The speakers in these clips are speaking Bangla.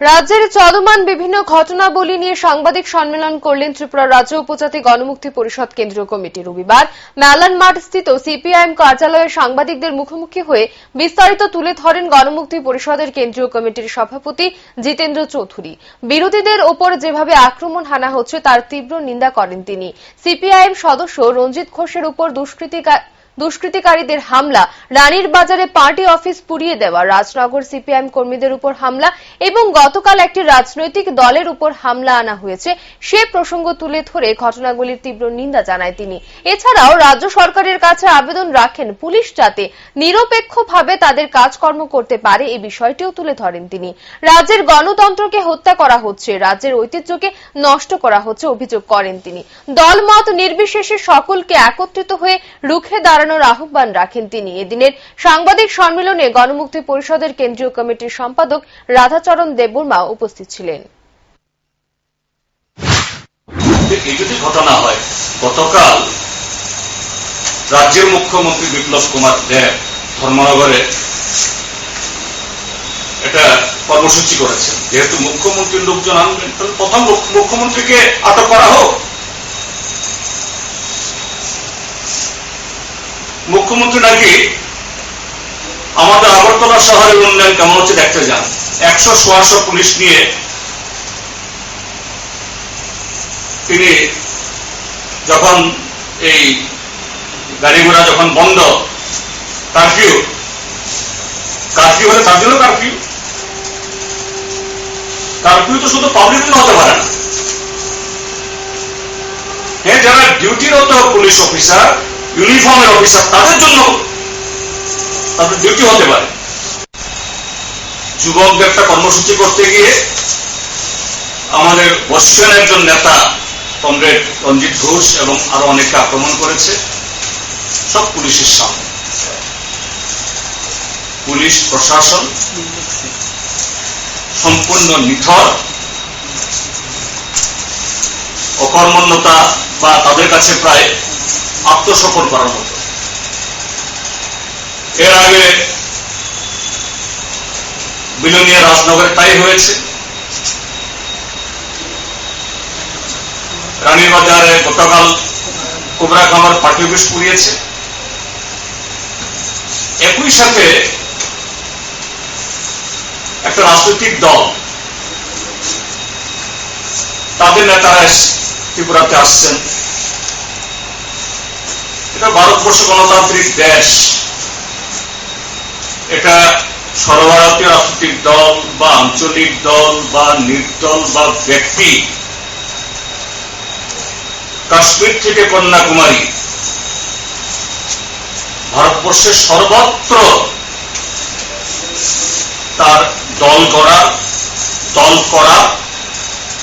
রাজ্যের চলমান বিভিন্ন ঘটনাবলী নিয়ে সাংবাদিক সম্মেলন করলেন ত্রিপুরা রাজ্য উপজাতি গণমুক্তি পরিষদ কেন্দ্রীয় কমিটি। রবিবার মেলান মাঠ স্থিত সিপিআইএম কার্যালয়ে সাংবাদিকদের মুখোমুখি হয়ে বিস্তারিত তুলে ধরেন গণমুক্তি পরিষদের কেন্দ্রীয় কমিটির সভাপতি জিতেন্দ্র চৌধুরী। বিরোধীদের ওপর যেভাবে আক্রমণ হানা হচ্ছে তার তীব্র নিন্দা করেন তিনি। সিপিআইএম সদস্য রঞ্জিত ঘোষের উপর দুষ্কৃতিকারীদের হামলা, রানীর বাজারে পার্টি অফিস পুড়িয়ে দেওয়া, রাজনগর সিপিআইএম কর্মীদের উপর হামলা এবং গতকাল একটি রাজনৈতিক দলের উপর হামলা আনা হয়েছে সে প্রসঙ্গ তুলে ধরে ঘটনাগুলির তীব্র নিন্দা জানায় তিনি। এছাড়াও রাজ্য সরকারের কাছে আবেদন রাখেন পুলিশ যাতে নিরপেক্ষভাবে তাদের কাজকর্ম করতে পারে এই বিষয়টিও তুলে ধরেন তিনি। রাজ্যের গণতন্ত্রকে হত্যা করা হচ্ছে, রাজ্যের ঐতিহ্যকে নষ্ট করা হচ্ছে অভিযোগ করেন তিনি। দলমত নির্বিশেষে সকলকে একত্রিত হয়ে রুখে দাঁড়ানোর আহ্বান রাখেন তিনি। এদিনের সাংবাদিক সম্মেলনে গণমুক্তি পরিষদের কেন্দ্রীয় কমিটির সম্পাদক রাধাচরণ দেববর্মা উপস্থিত ছিলেন। এই যদি ঘটনা হয়, গতকাল রাজ্যের মুখ্যমন্ত্রী বিপ্লব কুমার দেব ধর্মনগরে এটা কর্মসূচি করেছেন। যেহেতু মুখ্যমন্ত্রীর লোকজন আনবেন, প্রথম মুখ্যমন্ত্রীকে আটক করা হোক। মুখ্যমন্ত্রী নাকি আমাদের আগরতলা শহরের উন্নয়ন কেমন হচ্ছে দেখতে যান। 100 পুলিশ নিয়ে তিনি যখন এই গাড়ি ঘোড়া যখন বন্ধ, কারফিউ হলে তার জন্য কারফিউ তো শুধু পাবলিক জন্য হতে পারে না। হ্যাঁ, যারা ডিউটিরত পুলিশ অফিসার, ইউনিফর্মের অফিসার, তাদের জন্য তাদের ডিউটি হতে পারে। যুবকদের একটা কর্মসূচি করতে গিয়ে আমাদের বর্ষীয় একজন নেতা কমরেড রঞ্জিত ঘোষ এবং আরো অনেকে আক্রমণ করেছে, সব পুলিশের সামনে। পুলিশ প্রশাসন সম্পূর্ণ নিথর, অকর্মণ্যতা বা তাদের কাছে প্রায় আত্মসমর্পণ করার মতো। এর আগে বিলোনিয়া রাজনগরে তাই হয়েছে, রানীর বাজারে গতকাল কোবরা খামার পার্টি অফিস পুড়িয়েছে। একই সাথে একটা রাজনৈতিক দল, তাদের নেতারা ত্রিপুরাতে আসছেন। এটা ভারতবর্ষ গণতান্ত্রিক দেশ, এটা সর্বভারতীয় রাজনৈতিক দল বা আঞ্চলিক দল বা নির্দল বা ব্যক্তি কাশ্মীর থেকে কন্যাকুমারী ভারতবর্ষের সর্বত্র তার দল করা,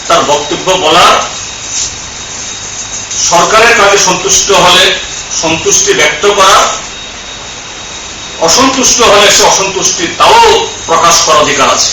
তার বক্তব্য বলা, সরকারের কাজে সন্তুষ্ট হলে সন্তুষ্টি ব্যক্ত করা, অসন্তুষ্ট হলে সে অসন্তুষ্টি তাও প্রকাশ করার অধিকার আছে।